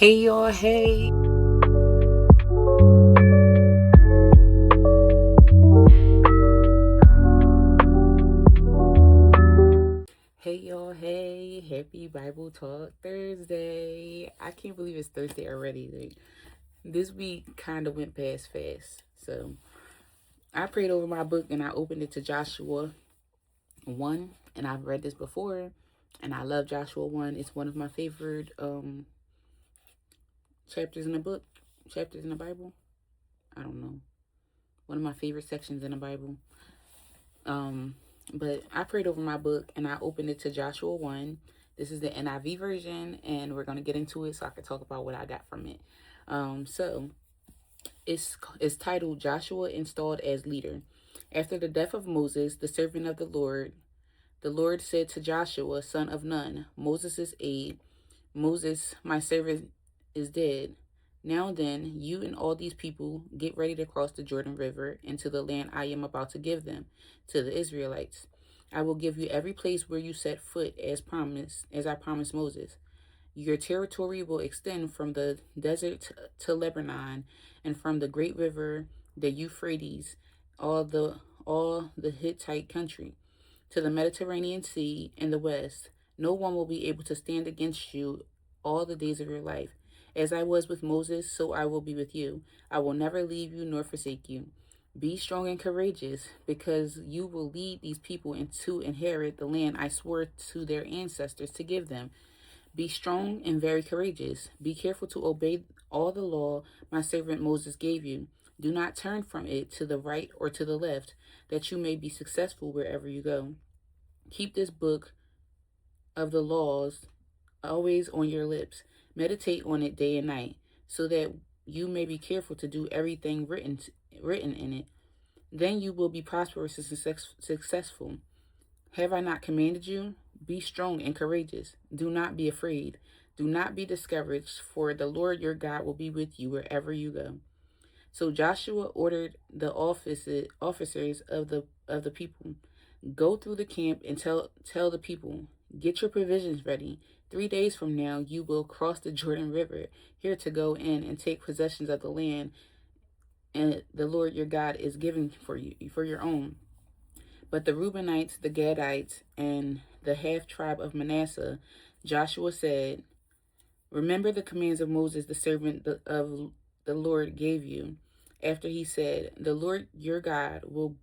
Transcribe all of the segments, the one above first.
Hey y'all, hey. Hey y'all, hey. Happy Bible Talk Thursday. I can't believe it's Thursday already. Like, this week kind of went past fast. So I prayed over my book and I opened it to Joshua 1. And I've read this before. And I love Joshua 1. It's one of my favorite chapters in the book. Chapters in the Bible. I don't know. One of my favorite sections in the Bible. But I prayed over my book and I opened it to Joshua 1. This is the NIV version, and we're going to get into it so I can talk about what I got from it. So it's titled Joshua Installed as Leader. After the death of Moses, the servant of the Lord said to Joshua, son of Nun, Moses' aide, Moses, my servant, is dead. Now then, you and all these people get ready to cross the Jordan River into the land I am about to give them, to the Israelites. I will give you every place where you set foot as I promised Moses. Your territory will extend from the desert to Lebanon, and from the great river, the Euphrates, all the Hittite country, to the Mediterranean Sea in the west. No one will be able to stand against you all the days of your life. As I was with Moses, so I will be with you. I will never leave you nor forsake you. Be strong and courageous, because you will lead these people to inherit the land I swore to their ancestors to give them. Be strong and very courageous. Be careful to obey all the law my servant Moses gave you. Do not turn from it to the right or to the left, that you may be successful wherever you go. Keep this book of the laws always on your lips. Meditate on it day and night, so that you may be careful to do everything written in it. Then you will be prosperous and successful. Have I not commanded you? Be strong and courageous. Do not be afraid. Do not be discouraged, for the Lord your God will be with you wherever you go. So Joshua ordered the officers of the people, go through the camp and tell the people, get your provisions ready. 3 days from now, you will cross the Jordan River here to go in and take possessions of the land, and the Lord your God is giving for your own. But the Reubenites, the Gadites, and the half tribe of Manasseh, Joshua said, remember the commands of Moses, the servant of the Lord gave you. After he said, the Lord your God will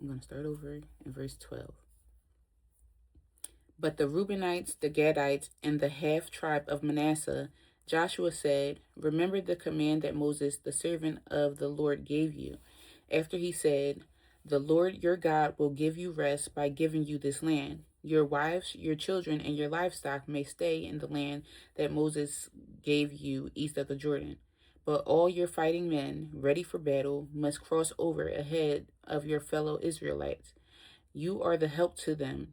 I'm going to start over in verse 12. But the Reubenites, the Gadites, and the half tribe of Manasseh, Joshua said, remember the command that Moses, the servant of the Lord, gave you. After he said, the Lord your God will give you rest by giving you this land. Your wives, your children, and your livestock may stay in the land that Moses gave you east of the Jordan. But all your fighting men, ready for battle, must cross over ahead of your fellow Israelites. You are the help to them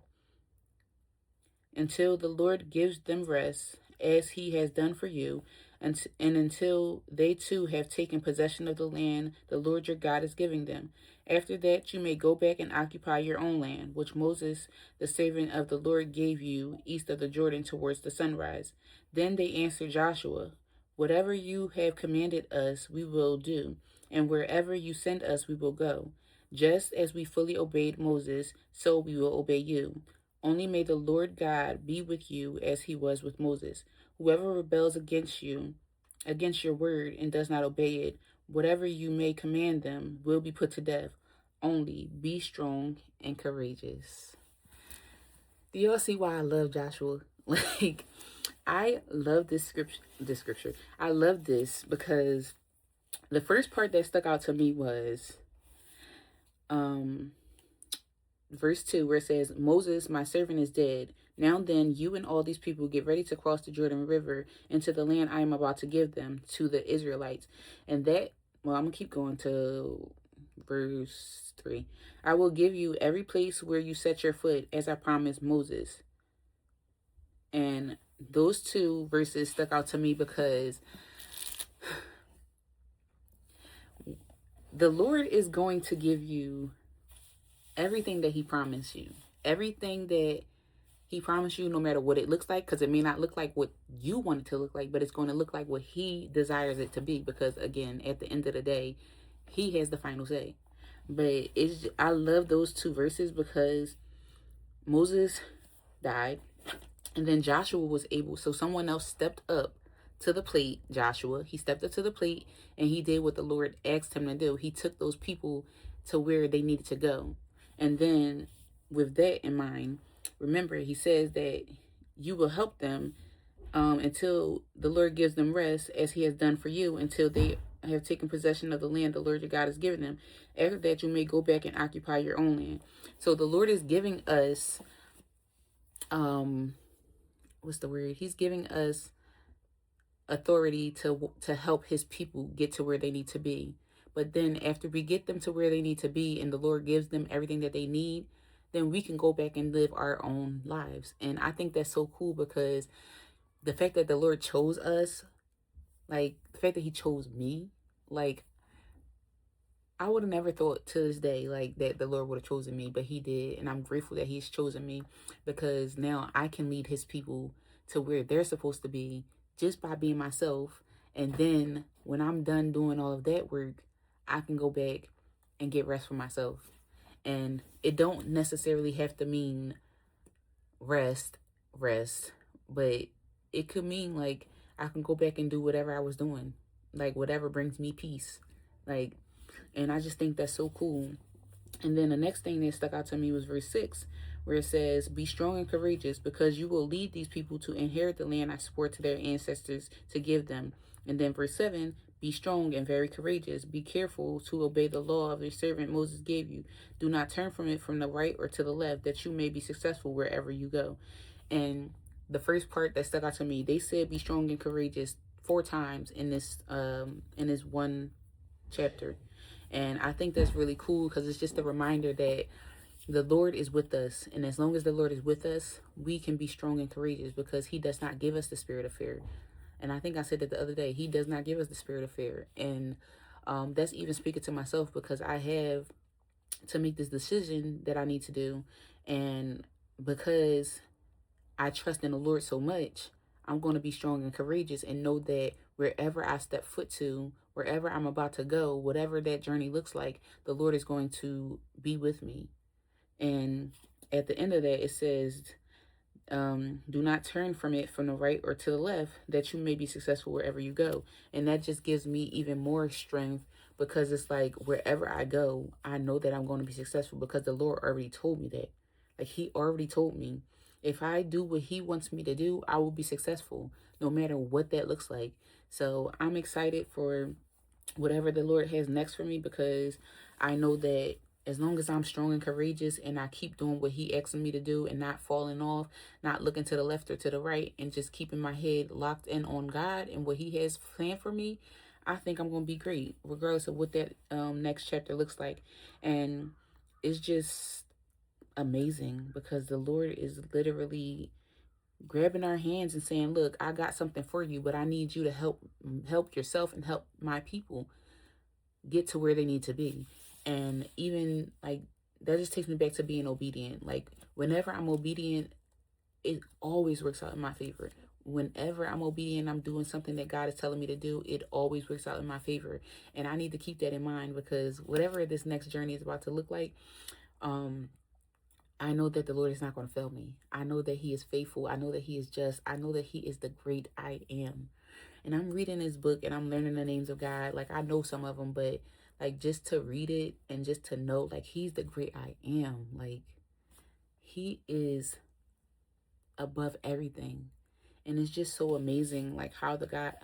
until the Lord gives them rest, as he has done for you, and until they too have taken possession of the land the Lord your God is giving them. After that, you may go back and occupy your own land, which Moses, the servant of the Lord, gave you east of the Jordan towards the sunrise. Then they answered Joshua, whatever you have commanded us, we will do, and wherever you send us, we will go. Just as we fully obeyed Moses, so we will obey you. Only may the Lord God be with you as he was with Moses. Whoever rebels against your word, and does not obey it, whatever you may command them, will be put to death. Only be strong and courageous. Do y'all see why I love Joshua? Like, I love this scripture. I love this because the first part that stuck out to me was verse 2, where it says, Moses, my servant, is dead. Now then, you and all these people get ready to cross the Jordan River into the land I am about to give them, to the Israelites. And that, well, I'm going to keep going to verse 3. I will give you every place where you set your foot, as I promised Moses. And those two verses stuck out to me because the Lord is going to give you everything that he promised you. everything that he promised you, no matter what it looks like, because it may not look like what you want it to look like, but it's going to look like what he desires it to be. Because again, at the end of the day, he has the final say. But I love those two verses because Moses died, and then Joshua was able. So someone else stepped up to the plate. Joshua, he stepped up to the plate, and he did what the Lord asked him to do. He took those people to where they needed to go, and then with that in mind, remember, he says that you will help them until the Lord gives them rest, as he has done for you, until they have taken possession of the land the Lord your God has given them. After that, you may go back and occupy your own land. So the Lord is giving us, what's the word? He's giving us authority to help his people get to where they need to be. But then after we get them to where they need to be and the Lord gives them everything that they need, then we can go back and live our own lives. And I think that's so cool because the fact that the Lord chose us, like the fact that he chose me, like I would have never thought to this day like that the Lord would have chosen me, but he did. And I'm grateful that he's chosen me because now I can lead his people to where they're supposed to be just by being myself. And then when I'm done doing all of that work, I can go back and get rest for myself. And it don't necessarily have to mean rest, but it could mean like I can go back and do whatever I was doing, like whatever brings me peace, like, and I just think that's so cool. And then the next thing that stuck out to me was verse 6, where it says, be strong and courageous, because you will lead these people to inherit the land I swore to their ancestors to give them. And then verse 7, be strong and very courageous. Be careful to obey the law of your servant Moses gave you. Do not turn from it from the right or to the left, that you may be successful wherever you go. And the first part that stuck out to me, they said be strong and courageous 4 times in this one chapter. And I think that's really cool because it's just a reminder that the Lord is with us. And as long as the Lord is with us, we can be strong and courageous because he does not give us the spirit of fear. And I think I said that the other day, he does not give us the spirit of fear. And that's even speaking to myself because I have to make this decision that I need to do. And because I trust in the Lord so much, I'm going to be strong and courageous and know that wherever I step foot to, wherever I'm about to go, whatever that journey looks like, the Lord is going to be with me. And at the end of that, it says, do not turn from it from the right or to the left, that you may be successful wherever you go. And that just gives me even more strength because it's like wherever I go, I know that I'm going to be successful because the Lord already told me that. Like he already told me, if I do what he wants me to do, I will be successful no matter what that looks like. So I'm excited for whatever the Lord has next for me because I know that as long as I'm strong and courageous and I keep doing what he asks me to do and not falling off, not looking to the left or to the right, and just keeping my head locked in on God and what he has planned for me, I think I'm going to be great regardless of what that next chapter looks like. And it's just amazing because the Lord is literally grabbing our hands and saying, look, I got something for you, but I need you to help yourself and help my people get to where they need to be. And even like that just takes me back to being obedient. Like whenever I'm obedient, it always works out in my favor. Whenever I'm obedient, I'm doing something that God is telling me to do, it always works out in my favor. And I need to keep that in mind because whatever this next journey is about to look like, I know that the Lord is not going to fail me. I know that he is faithful. I know that he is just. I know that he is the great I am. And I'm reading this book and I'm learning the names of God. Like I know some of them, but like just to read it and just to know like he's the great I am. Like he is above everything. And it's just so amazing like how God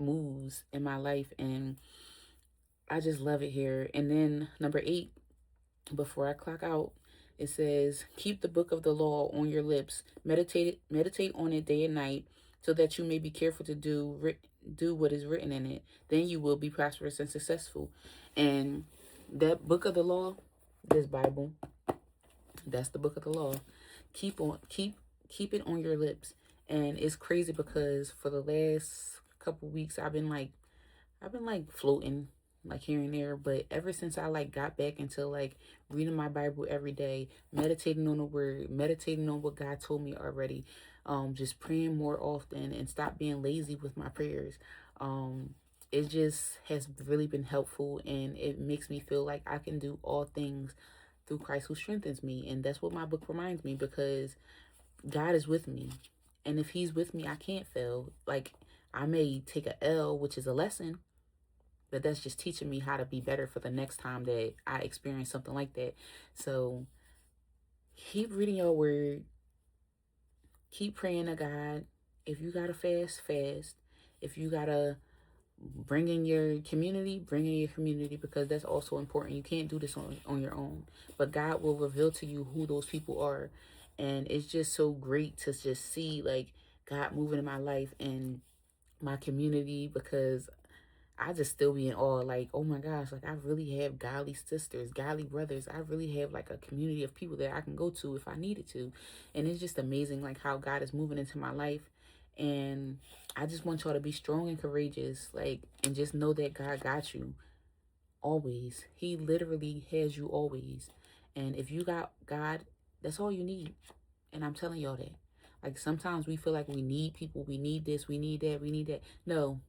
moves in my life. And I just love it here. And then number 8, before I clock out, it says, keep the book of the law on your lips. Meditate on it day and night, so that you may be careful to do what is written in it. Then you will be prosperous and successful. And that book of the law, this Bible, that's the book of the law. Keep it on your lips. And it's crazy because for the last couple weeks I've been like floating. like here and there. But ever since I like got back into like reading my Bible every day, meditating on the word, meditating on what God told me already, just praying more often and stop being lazy with my prayers. Um, it just has really been helpful, and it makes me feel like I can do all things through Christ who strengthens me. And that's what my book reminds me, because God is with me. And if he's with me, I can't fail. Like, I may take a L, which is a lesson, but that's just teaching me how to be better for the next time that I experience something like that. So keep reading your word, keep praying to God. If you gotta fast, fast. If you gotta bring in your community, bring in your community, because that's also important. You can't do this on your own, but God will reveal to you who those people are. And it's just so great to just see like God moving in my life and my community, because I just still be in awe, like, oh my gosh, like I really have godly sisters, godly brothers. I really have like a community of people that I can go to if I needed to. And it's just amazing like how God is moving into my life. And I just want y'all to be strong and courageous, like, and just know that God got you always. He literally has you always. And if you got God, that's all you need. And I'm telling y'all that. Like sometimes we feel like we need people, we need this, we need that, we need that. No,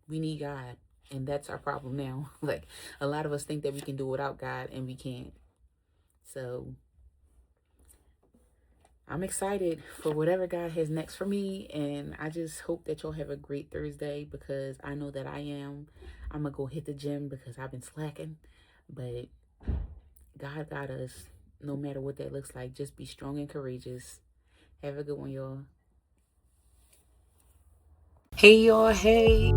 we need God. And that's our problem now. Like a lot of us think that we can do without God, and we can't. So I'm excited for whatever God has next for me. And I just hope that y'all have a great Thursday, because I know that I am. I'm going to go hit the gym because I've been slacking. But God got us no matter what that looks like. Just be strong and courageous. Have a good one, y'all. Hey, y'all. Hey.